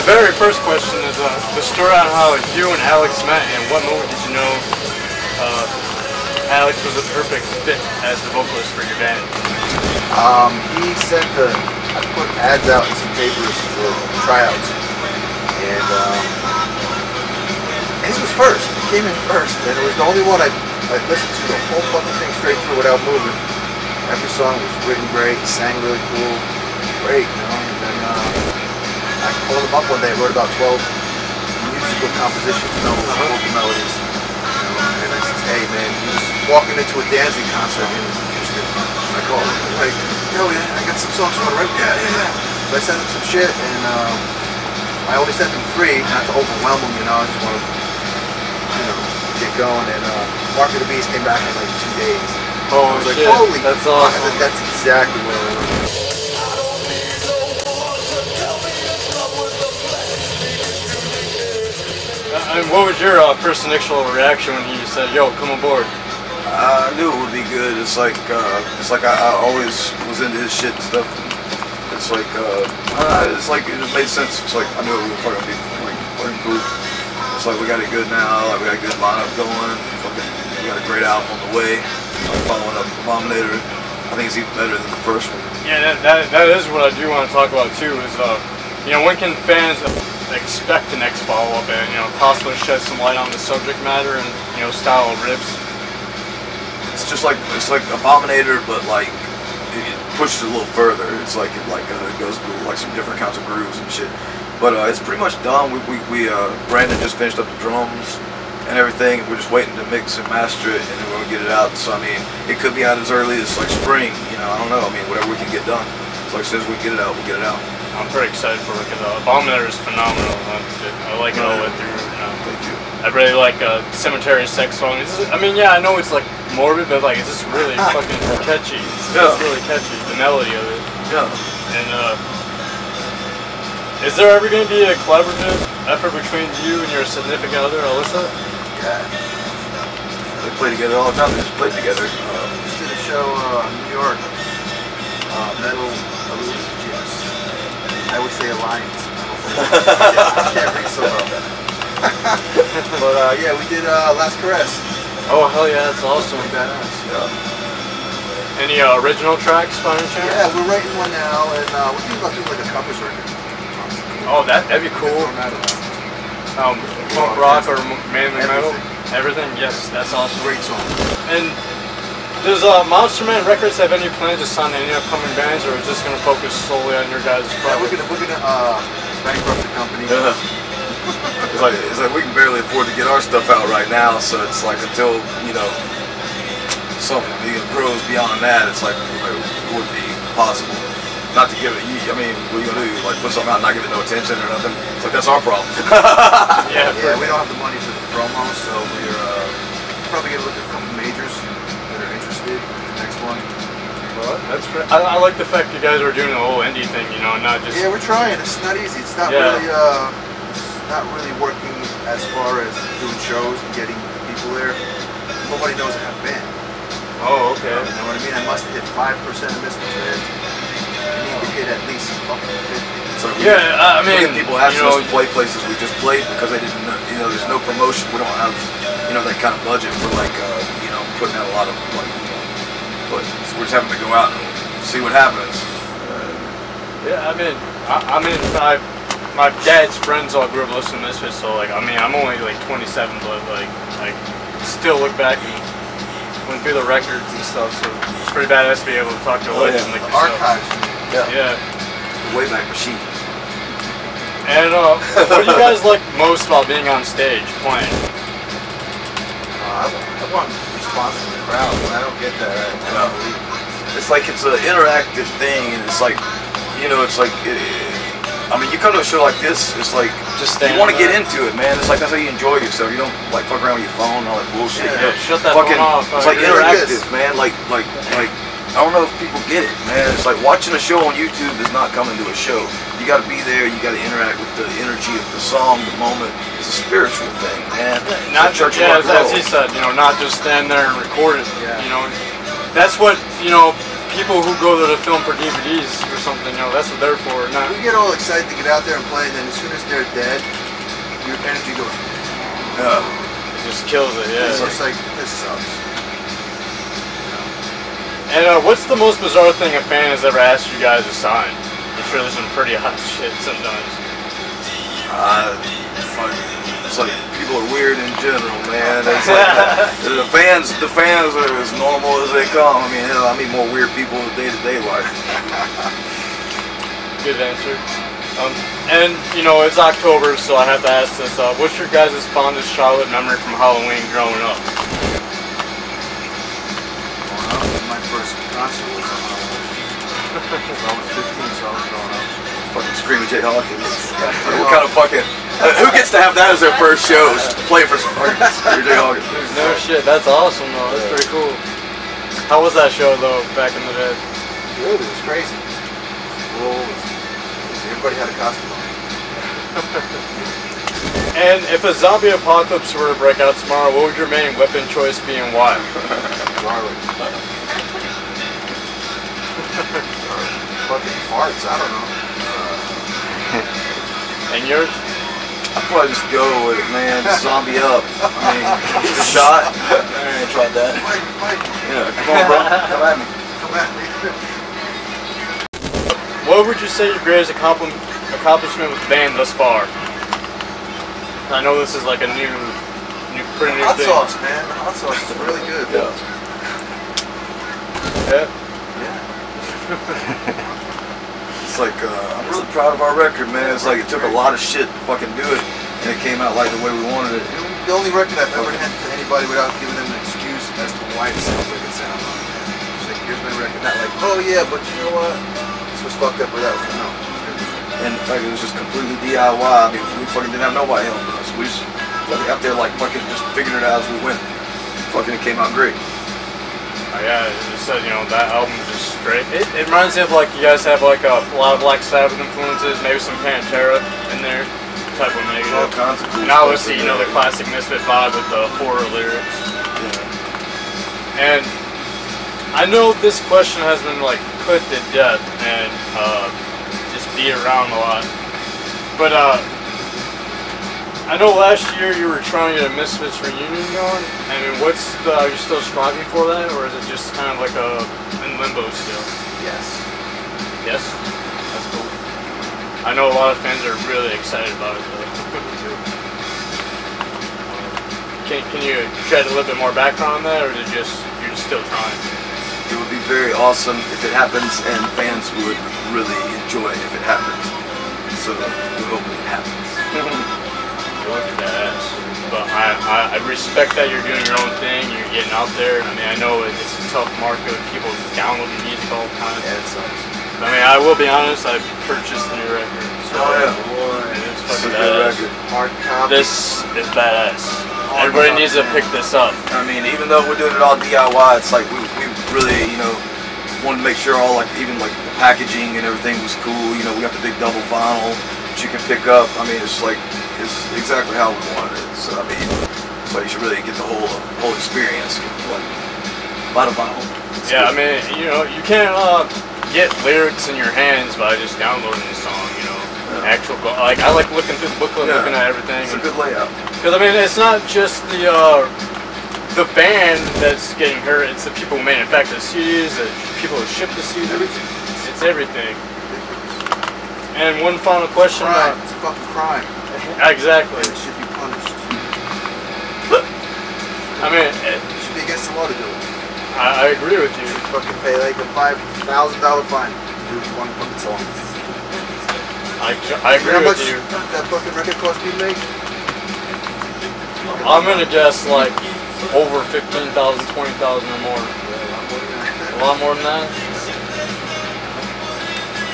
very first question is the story on how you and Alex met, and what moment did you know Alex was a perfect fit as the vocalist for your band? He sent I put ads out in some papers for tryouts, and his was first. It came in first, and it was the only one I listened to the whole fucking thing straight through without moving. Every song was written great, sang really cool, great, you know. And then I called him up one day, wrote about 12 musical compositions, vocal melodies. You know, and I said, hey man, he was walking into a dancing concert in Houston. I called him, like, yo, I got some songs you want to write? Yeah. So I sent him some shit, and I only sent him 3, not to overwhelm him, you know. I just want to, you know, get going. And Mark of the Beast came back in like 2 days. Oh, I was like, shit. holy that's fuck, awesome. that's exactly what I wanted. And what was your first initial reaction when he said, "Yo, come aboard"? I knew it would be good. It's like I always was into his shit and stuff. It's like it just made sense. It's like I knew it was fucking be like fucking group. It's like we got it good now. Like we got a good lineup going. Fucking, we got a great album on the way. Like following up Abominator. I think it's even better than the first one. Yeah, that is what I do want to talk about too. Is you know, when can fans expect the next follow-up, and you know, possibly shed some light on the subject matter and you know, style of riffs? It's just like Abominator, but like it pushes it a little further. It's like it goes through like some different kinds of grooves and shit. But it's pretty much done. Brandon just finished up the drums and everything. We're just waiting to mix and master it, and then we're gonna get it out. So I mean, it could be out as early as like spring. You know, I don't know. I mean, whatever we can get done. It's like as soon as we get it out, we'll get it out. I'm pretty excited for it because Abominator is phenomenal. I like it all the way through. Thank you. I really like Cemetery Sex song. I mean, yeah, I know it's like morbid, but like it's just really fucking catchy. It's really catchy, the melody of it. Yeah. And is there ever going to be a collaborative effort between you and your significant other, Alyssa? Yeah. They play together all the time. They just play together. Just did a show in New York. Metal Illusions. I would say Alliance. I can't read so well. But yeah, we did Last Caress. Oh hell yeah, that's awesome. Really badass. Yeah. Any original tracks by any chance? Yeah, we're writing one now, and we're thinking about doing like a covers record. Oh, that'd be cool. Punk rock or mainly metal? Everything? Yes, that's awesome. Great song. And does Monster Man Records have any plans to sign any upcoming bands, or is this going to focus solely on your guys' project? Yeah, we're gonna bankrupt the company. Yeah. It's like we can barely afford to get our stuff out right now, so it's like until, you know, something grows beyond that, it's like it wouldn't be possible. Not to give it, I mean, what are you gonna do? Like put something out and not give it no attention or nothing? It's like that's our problem. Yeah, we don't have the money for the promo, so we're probably gonna look at a couple majors that are interested in the next one. Well, that's great. I like the fact you guys are doing the whole indie thing, you know, not just... Yeah, we're trying. It's not easy. It's not really working as far as doing shows and getting people there. Nobody knows I have a band. Oh, okay. You know what I mean? I must hit 5% of Misfits fans. I need to hit at least fucking 50. So yeah, I mean, people asking us to play places we just played because they didn't know, you know, there's no promotion. We don't have, you know, that kind of budget for like, you know, putting out a lot of like, but we're just having to go out and see what happens. Yeah, I mean, my dad's friends all grew up listening to Misfits, so like, I mean, I'm only like 27, but like, I still look back and went through the records and stuff, so it's pretty badass to be able to talk to a legend like yourself. Archives. Yeah. The Wayback Machine. And what do you guys like most about being on stage playing? I want response from the crowd. When I don't get that, I don't believe it. It's like it's an interactive thing, and it's like, you know, it's like, I mean, you come to a show like this, it's like, just you want to get into it, man. It's like, that's how you enjoy yourself. You don't like fuck around with your phone and all that bullshit. Yeah, shut that phone off. It's like interactive, man. Like, I don't know if people get it, man. It's like watching a show on YouTube is not coming to a show. You got to be there. You got to interact with the energy of the song, the moment. It's a spiritual thing, man. Not church, as he said, you know, not just stand there and record it. Yeah. You know, that's what, you know, people who go to the film for DVDs or something, you know, that's what they're for. Not. You get all excited to get out there and play, and then as soon as they're dead, your energy goes. Yeah. It just kills it. Yeah. It's just like, this sucks. And what's the most bizarre thing a fan has ever asked you guys to sign? I'm sure there's some pretty hot shit sometimes. It's like people are weird in general, man. It's like the fans are as normal as they come. I mean, hell, I meet more weird people in day-to-day life. Good answer. And you know, it's October, so I have to ask this: what's your guys' fondest childhood memory from Halloween growing up? My first concert was on Halloween. I was 15, so I was growing up. Fucking Screaming Jay Hawkins. What kind of fucking... who gets to have that as their first shows? Play for Screaming Jay Hawkins. No shit, that's awesome though. That's pretty cool. How was that show though, back in the day? Good, it was crazy. Everybody had a costume on. And if a zombie apocalypse were to break out tomorrow, what would your main weapon choice be and why? Garlic. Fucking farts, I don't know. And yours? I'd probably just go with it, man. Zombie up. I mean, get a shot. I tried that. Mike. Yeah, come on, bro. Come at me. Come at me. What would you say your greatest accomplishment with the band thus far? I know this is like a pretty new Hot thing. sauce, man. The hot sauce is really good. Yeah. It's like, I'm really proud of our record, man. It's like it took a lot of shit to fucking do it, and it came out like the way we wanted it. The only record I've ever had to anybody without giving them an excuse as to why it sounds like it sounds. It's like, here's my record. Not like, oh yeah, but you know what? This was fucked up or that was, no. And in fact, it was just completely DIY. I mean, we fucking didn't have nobody helping us. We just out there like fucking just figuring it out as we went. Fucking it came out great. Oh, yeah, it said, you know, that album is just straight. It reminds me of like you guys have like a lot of Black Sabbath influences, maybe some Pantera in there, type of negative. All kinds of cool and obviously, you know, the classic Misfit vibe with the horror lyrics. Yeah. And I know this question has been like put to death and just beat around a lot. But I know last year you were trying to get a Misfits Reunion going. I mean, are you still striving for that, or is it just kind of like in limbo still? Yes. Yes? That's cool. I know a lot of fans are really excited about it though. Me too. Can you shed a little bit more background on that, or is it just you're just still trying? It would be very awesome if it happens, and fans would really enjoy it if it happens. So we hope it happens. But I respect that you're doing your own thing, you're getting out there. I mean, I know it's a tough market with people downloading music all the time. Yeah, it sucks. I mean, I will be honest, I purchased the new record. So Oh yeah. and it's It's a fucking good badass. record. Hard copy. This is badass. Everybody needs to pick this up. I mean, even though we're doing it all DIY, it's like we really, you know, wanted to make sure all like even like the packaging and everything was cool. You know, we got the big double vinyl that you can pick up. I mean, it's like it's exactly how we wanted it. So I mean, so you should really get the whole experience. Like buy the vinyl. It's Yeah, I good. mean, you know, you can't get lyrics in your hands by just downloading the song. You know, actual like I like looking through the booklet, looking at everything. It's a good layout. Because I mean, it's not just the band that's getting hurt; it's the people who manufacture the CDs, the people who ship the CDs. It's everything. And one final question. Crime. It's a fucking crime. Exactly. It should be punished. I mean, It should be against the law to do it. I agree with you. You should fucking pay like a $5,000 fine to do one fucking song. I agree How with much you. that fucking record cost me to make? I'm gonna guess like over 15,000, 20,000 or more. A lot more than that.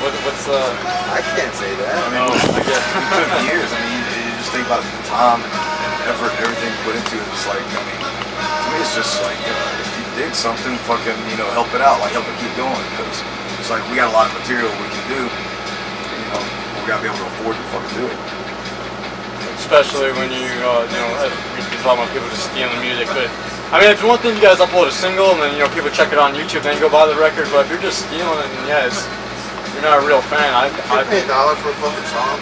What's I can't say that. I mean, I guess it took years. I mean, you just think about the time and effort and everything put into it. It's like, I mean, to me, it's just like if you dig something, fucking, you know, help it out, like help it keep going. Because it's like we got a lot of material we can do. You know, we gotta be able to afford to fucking do it. especially when you know, you're talking about people just stealing music, but I mean, if you want them, you guys upload a single, and then people check it on YouTube, then go buy the record. But if you're just stealing it, then yeah, you're not a real fan. I pay $1 for a fucking song.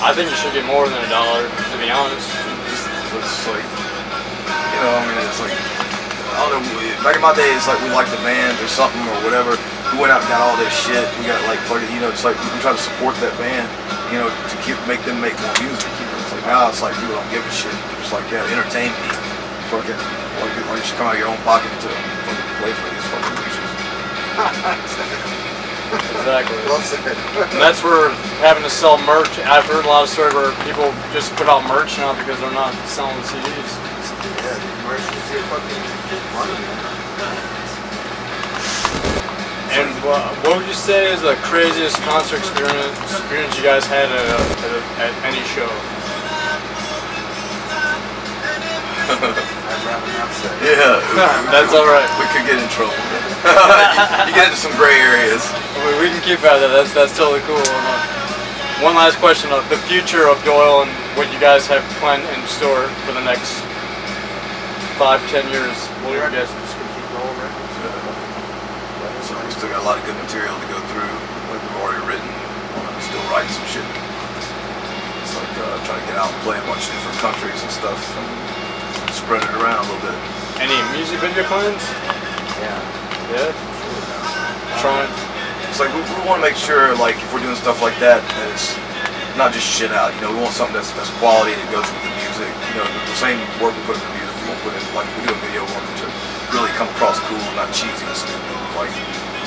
I think you should get more than $1, to be honest. It's like, I mean, it's like, I don't know. Back in my day, it's like we liked the band or something or whatever. We went out and got all this shit. We got like fucking, it's like we try to support that band, to make them make more music. It's like now it's like people don't give a shit. It's like, yeah, entertain me. Fucking, why you should come out of your own pocket to fucking play for these fucking bitches. Exactly. Well said. And that's where having to sell merch. I've heard a lot of stories where people just put out merch now because they're not selling the CDs. Yeah, merch is your fucking money, man. And what would you say is the craziest concert experience you guys had at any show? I'd rather not say. Yeah, that's all right. We could get in trouble. You get into some gray areas. We can keep at that. That's totally cool. One last question of the future of Doyle and what you guys have planned in store for the next 5-10 years. What are you guys just gonna keep rolling records? So we still got a lot of good material to go through. Like we've already written, still writing some shit. It's like trying to get out and play a bunch of different countries and stuff and spread it around a little bit. Any music video plans? Yeah. Yeah? Trying. It's like we want to make sure, like, if we're doing stuff like that, that it's not just shit out. We want something that's quality that goes with the music. The same work we put in the music, we won't put in, like, we do a video, we want it to really come across cool and not cheesy and stupid. Like,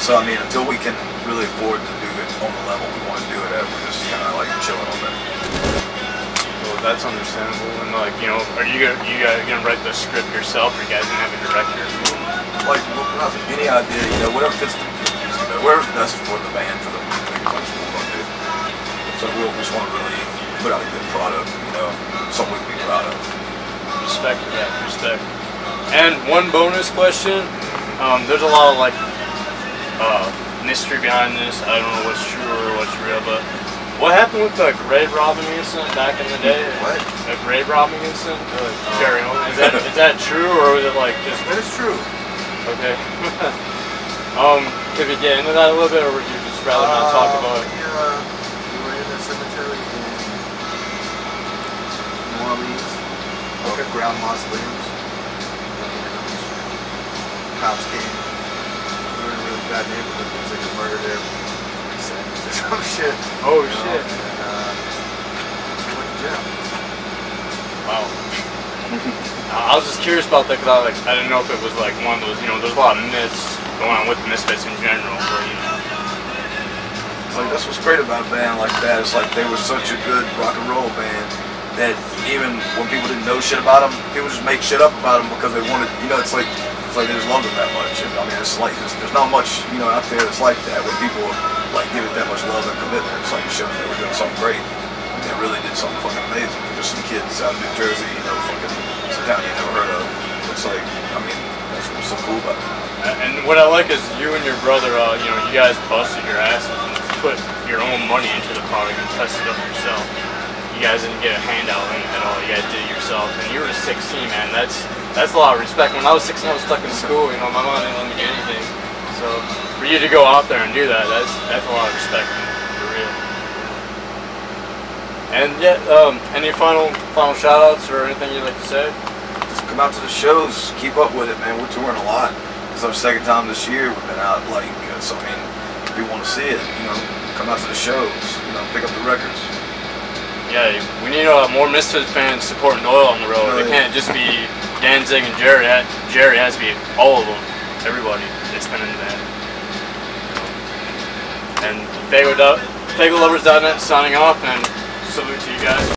so I mean, until we can really afford to do it on the level we want to do it at, we're just kind of like chilling on that. Well, that's understandable. And like, are you gonna write the script yourself, or you guys gonna have a director? Like, any idea, whatever fits the music, whatever's best for the band, for the music, is like what we're gonna do. So we just want to really put out a good product, something we can be proud of. Respect for that, respect. And one bonus question. There's a lot of like mystery behind this. I don't know what's true or what's real, but what happened with the grave robbing incident back in the day? What? The grave robbing incident? Carry on. Is that true, or was it like just? That is true. Okay. Could we get into that a little bit, or would you just rather not talk about it? Yeah, we were in a cemetery in New Orleans. Okay. Ground mausoleums. Cops came. We were in a really bad neighborhood. There was like a murder there. Or some shit. Oh shit. And we went to jail. Wow. I was just curious about that because I didn't know if it was like one of those, there's a lot of myths going on with Misfits in general, but It's like, that's what's great about a band like that. It's like they were such a good rock and roll band that even when people didn't know shit about them, people just make shit up about them because they wanted, it's like they just loved them that much. And, I mean, it's like, there's not much, out there that's like that when people like give it that much love and commitment. It's like you showed them they were doing something great. And they really did something fucking amazing. There's some kids out in New Jersey, fucking some town you never heard of. It's like, I mean, that's what's so cool about it. And what I like is you and your brother, you guys busted your asses and put your own money into the product and tested it up yourself. You guys didn't get a handout at all. You guys did it yourself. And you were 16, man. That's a lot of respect. When I was 16, I was stuck in school. My mom didn't let me do anything. So for you to go out there and do that, that's a lot of respect, man, for real. And yeah, any final shout-outs or anything you'd like to say? Just come out to the shows. Keep up with it, man. We're touring a lot. It's our second time this year we've been out. So I mean, if you want to see it, come out to the shows. Pick up the records. Yeah, we need more Misfits fans supporting Doyle on the road. It can't just be Danzig and Jerry. Jerry has to be all of them. Everybody that's been into that. And Faygoluvers.net signing off, and salute to you guys.